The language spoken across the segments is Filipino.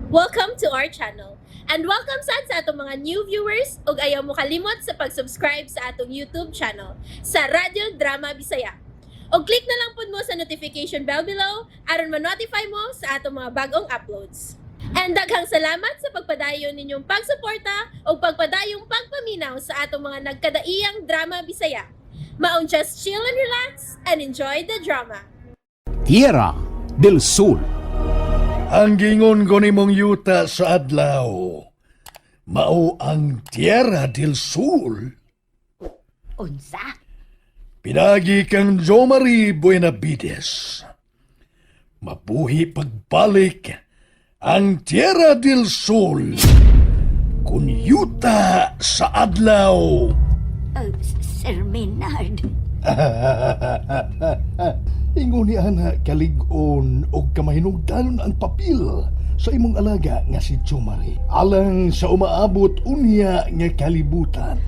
Welcome to our channel. And welcome sa atong mga new viewers ug ayaw mo kalimot sa pag-subscribe sa atong YouTube channel sa Radio Drama Bisaya. O click na lang pud mo sa notification bell below aron ma-notify mo sa atong mga bagong uploads. And daghang salamat sa pagpadayon ninyong pagsuporta o pagpadayong pagpaminaw sa atong mga nagkadaiyang Drama Bisaya. Maong just chill and relax and enjoy the drama. Tierra del Sur. Ang gingon ko ni mong yuta sa adlaw, mao ang Tierra del Sur. Unsa? Pinagi kang Jomari Buenavides. Mabuhi pagbalik ang Tierra del Sur. Kun yuta sa adlaw. Sir Maynard. Ingon ni ana kalig-on o kamahinungdanon ang papil sa imong alaga nga si Jomari. Alang sa umaabot unya nga kalibutan.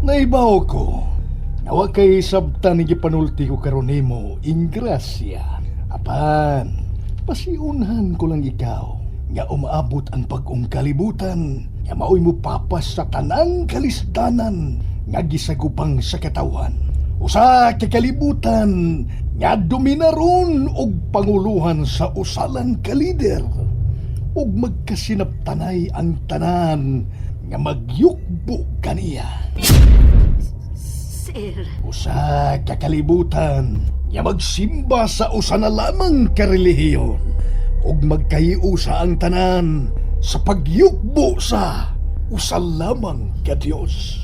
Naibaw ko, nawa kay sabtan ni gipanulti ko karon nimo, ingrasya. Apan, pasiunhan ko lang ikaw nga umaabot ang pag-ong kalibutan nga maoy mo papas sa tanang kalisdanan nga gisagupang sa katawan. Usa ka kalibutan nga dominaron og panguluhan sa usalang ka lider ug magkasinabtanay ang tanan nga magyukbo kaniya. Sir, Usa ka kalibutan nga magsimba sa usa na lamang ka relihiyon ug magkahiusa ang tanan sa pagyukbo sa usa lamang ka Dios.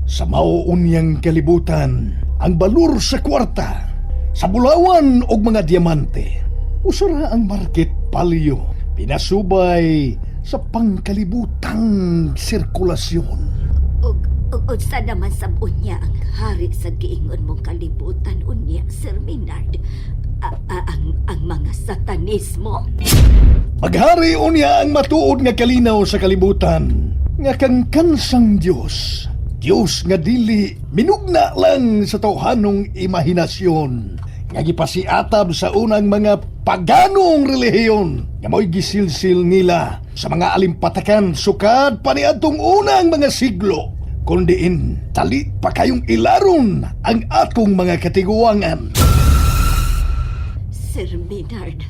Sa mauunyang kalibutan, ang balur sa kwarta, sa bulawan og mga diamante, usara ang market palyo, pinasubay sa pangkalibutang sirkulasyon. unsa naman sa unya ang hari sa giingon mong kalibutan unya, Sir Maynard? Ang mga satanismo? Maghari unya ang matuod nga kalinaw sa kalibutan, nga kang kansang Diyos. Diyos nga dili minugna lang sa tawhanong imahinasyon nga gipasiatab sa unang mga paganong relihiyon nga mo'y gisilsil nila sa mga alimpatakan sukad paniadtong unang mga siglo, kundiin tali pa kayong ilaron ang atong mga katiguangan. Sir Maynard,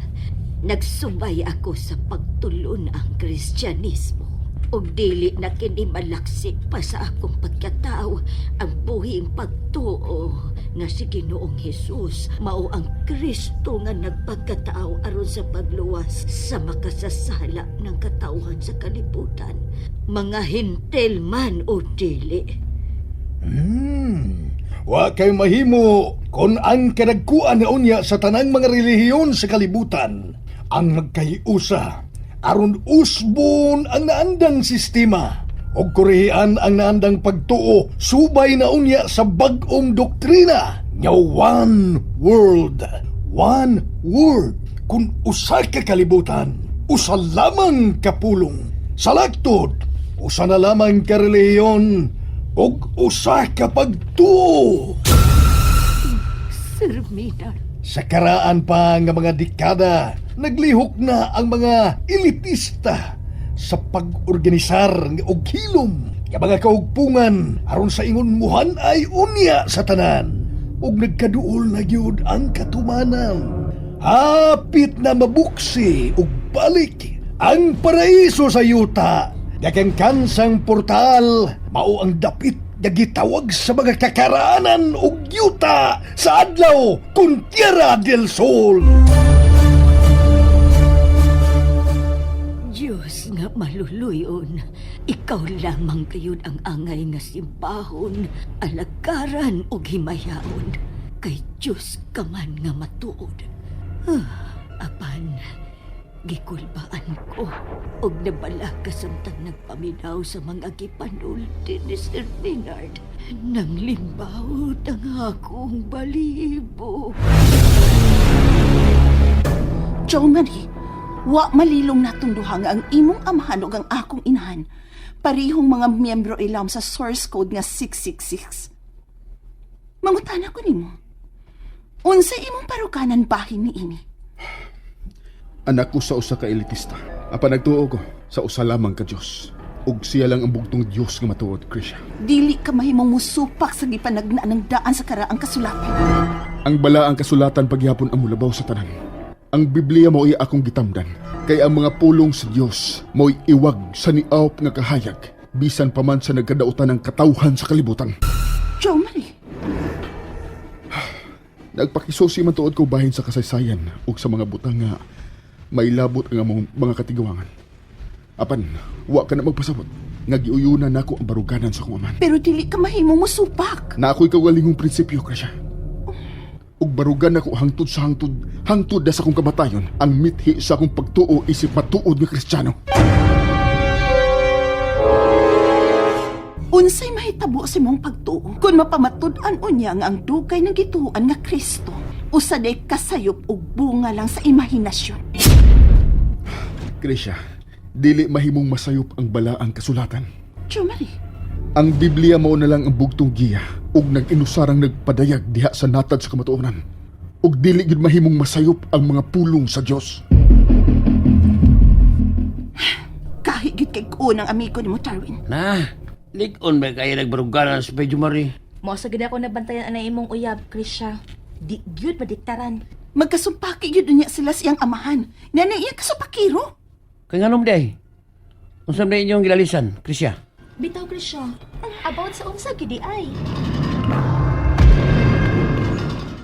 nagsumay ako sa pagtulon ang Kristyanismo. Og dili na kini malaksik pa sa akong pagkatao ang buhing pagtuo nga si Ginoong Hesus mao ang Kristo nga nagpagkatao aron sa pagluwas sa makasasala ng katawhan sa kalibutan, mga hintel man o dili. Wa kay mahimo kon ang kadagkuan na unya sa tanang mga relihiyon sa kalibutan ang magkahiusa aron usbon ang naandang sistema o korehan ang naandang pagtuo subay na unya sa bag-ong doktrina nga one world, one word. Kung usa ka kalibutan, usa lamang kapulong. Salaktod, usa na lamang ka relihiyon og usa ka pagtuo. Sir Maynard, Sa karaan pa nga mga dekada, naglihok na ang mga elitista sa pag-organisar og hilom nga mga kaugpungan aron sa ingon muhan ay unya sa tanan ug nagkaduol na gyud ang katumanan. Hapit na mabuksi ug balik ang paraiso sa yuta. Daghang kansang portal mao ang dapit nga gitawag sa mga kakaraanan ug yuta sa adlaw kun Tierra del Sol. Diyos nga maluluyon, ikaw lamang kayod ang angay nga simbahon, alagaran o himayaon. Kay Diyos ka man nga matuod. Apan, gikulbaan ko og nabala ka samtang nagpaminaw sa mga gipanulti ni Sir Maynard. Nang limbawt ang akong balibo. Jomari, wa malilong natong duha nga ang imong amahan ug ang akong inahan. Parihong mga miyembro ilam sa source code nga 666. Mangutana ko nimo. Unsa imong parukanan bahin ni ini? Anak ko sa usa ka elitista. Apan nagtuo ko sa usa lamang ka Dios. Ug siya lang ang bugtong Dios nga matuod, Krisha. Dili ka mahimong musupak sa gipanagna ng daan sa karaang kasulatan. Ang balaang kasulatan pagyapon ang mulabaw sa tanan. Ang Biblia mo'y akong gitamdan. Kay ang mga pulong sa Dios mo'y iwag sa niawp nga kahayag. Bisan pa man sa nagkadautan ng katawhan sa kalibutan. Jo Marie, Nagpakisusi man tuod ko bahin sa kasaysayan ug sa mga butang nga may labot ang among mga katigawangan. Apan, wa ka na magpasabot. Nga giuyunan nako ang baruganan sa akong aman. pero dili ka mahimong musupak. Na ako'y kawalingong prinsipyo, Krisha. Ug barugan ako hangtod sa hangtod na sa akong kamatayon, ang mithi sa akong pagtuo isip matuod nga Kristiyano. Unsay mahitabo sa imong pagtuo kung mapamatud-an unya nga ang dugay ng gituan nga Kristo usa day kasayop ug bunga lang sa imahinasyon. Krisha, dili mahimong masayop ang balaang kasulatan. Jo Marie, Ang Biblia mao na lang ang bugtong giya ug nag-inusarang nagpadayag diha sa natad sa kamatuonan. Ug dili gid mahimong masayop ang mga pulong sa Dios. kahigit kay unang amigo ni mo, Darwin. Na, lig-on ba kaya nagbaruganan sa Pedro Marie? Mo sa gid ako nabantayan anay imong uyab, Krisha. Di gyud madiktaran. Magkasumpaki yun niya sila siyang amahan. Nanay iya kasupakiro. Kaya nga nung day? Unsa na inyong gilalisan, Krisya? Bitaw, Krisha. About sa unsa gid di ay.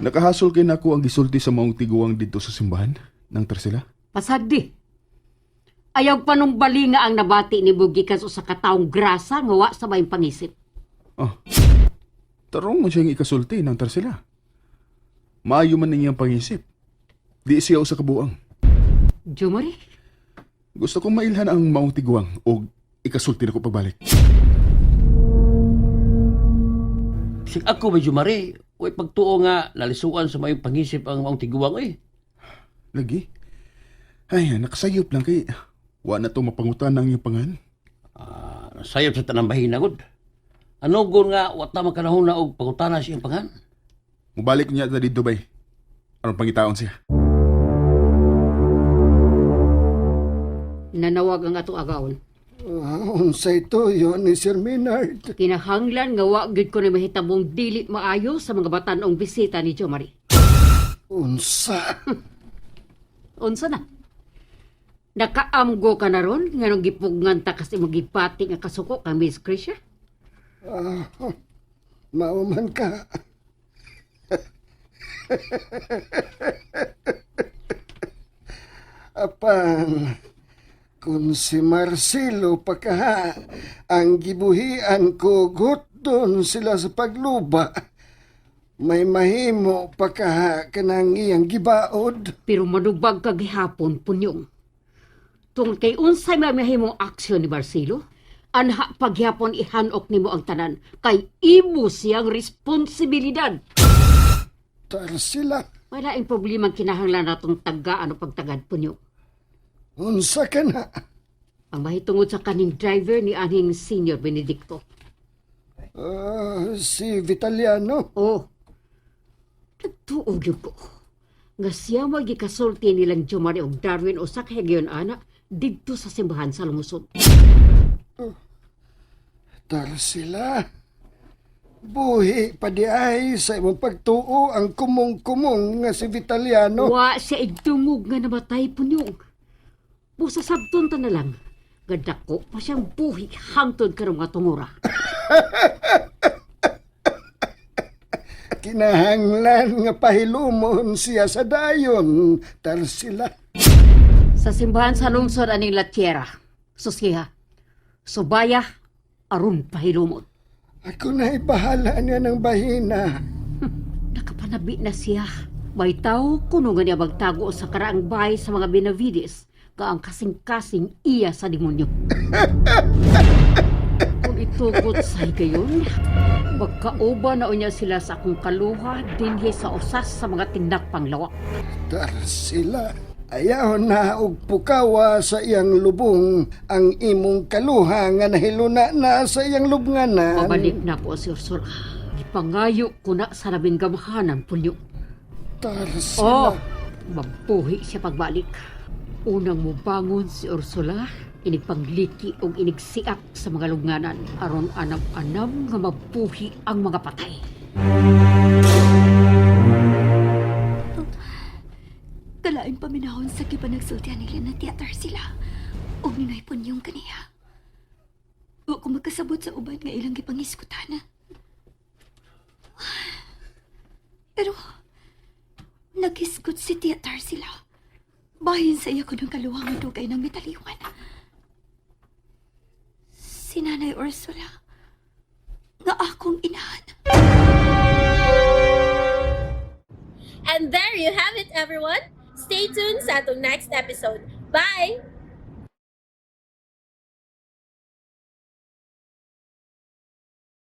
Nakahasol kay nako ang gisulti sa maong tiguang dito sa simbahan ng Tarsila. Pasagdi. Ayaw pa nung bali nga ang nabati ni Bugikan sa kataong grasa nga wa sa may pangisip. Oh. Tarong man siyang ikasulti ng Tarsila. Maayo man niyang pangisip. Di siya usa ka buang. Jumari, Gusto kong mailhan ang maong tiguang o ikasulti na ko pagbalik. Sig ako, Pedro Marie, way pagtuo nga nalisuan sa mayong pangisip ang maong tiguang eh. Lagi? Ay, nakasayop lang kay... Wa na itong mapangutan ng iyong pangan. Sayop sa tanang bahinagod. Ano gun nga wata makanahon na og pangutana siyang pangan? Mubalik niya sa dito bay. Anong pangitaon siya? nanawag ang ato agawon. Unsay tuyo ni Sir Minard? Kinahanglan nga wa gyud ko na mahitabong dili maayo sa mga batanong bisita ni Jomari. Unsa? Unsa na? Nakaamgo ka na ron nga nung gipugngan ta kasi magipati nga kasuko kang Miss Krisha? Mauman ka. Apan, kung si Marcelo pagkaha ang gibuhian ko gutdon sila sa pagluba, may mahimo pagkaha kanang iyang gibaod. Pero madubag ka gihapon punyong. Tungod kay unsay may mahimong aksyon ni Marcelo, anha paghapon ihanok nimo ang tanan kay imo siyang responsibilidad. Tarsila, Wala ang problema kinahanglan natong tagaan o pagtagad punyo. unsa ka na? Ang mahitungod sa kaning driver ni aning Senior Benedicto. Si Vitaliano. Oh, nagtuog yun ko. Nga siya magikasulti nilang Jomari o Darwin o sa kahigyon ana dito sa simbahan sa Lumusod. Tarsila, buhi pa di ay sa imong pagtuo ang kumong-kumong nga si Vitaliano. Wa siya igdungog nga namatay punyong. Busa sabton ta na lang. Gadako pa siyang buhi hangtod karong nga tungura. Kinahanglan nga pahilumon siya sa dayon, Tarsila. Sa simbahan sa lungsod aning Latiera, Susiha, Subaya, aron pahilumot. Ako na ibahala niya ng bahina. Nakapanabi na siya. May tao kuno nga niya magtago sa karaang bahay sa mga Benavides ka ang kasing-kasing iya sa demonyo. Kung itugot sa higayon, magkauba na unya sila sa akong kaluha dinhi sa usas sa mga tinakpang lawak. Tarsila, ayaw na og pukawa sa iyang lubong ang imong kaluha nga nahiluna na sa iyang lubnganan. Pabalik na po si Ursula. Ipangayo ko na sa labing gamahanan punyo. Tarsila. Oh, mabuhi siya pagbalik. Unang mo bangon si Ursula, inigpangliki o inigsiak sa mga lubnganan aron anam-anam nga mabuhi ang mga patay. Kalain paminahon sa kipanagsultihan nila na teater sila. O ninoy po niyong kaniya. O kung magkasabot sa uban nga ilang gipangiskutan. Pero, nagiskot si teater sila. Bahin sa iya ko ng kaluwang dugay ng metaliwan. Si Nanay Ursula, nga akong inahan. And there you have it, everyone. Stay tuned sa atong next episode. Bye!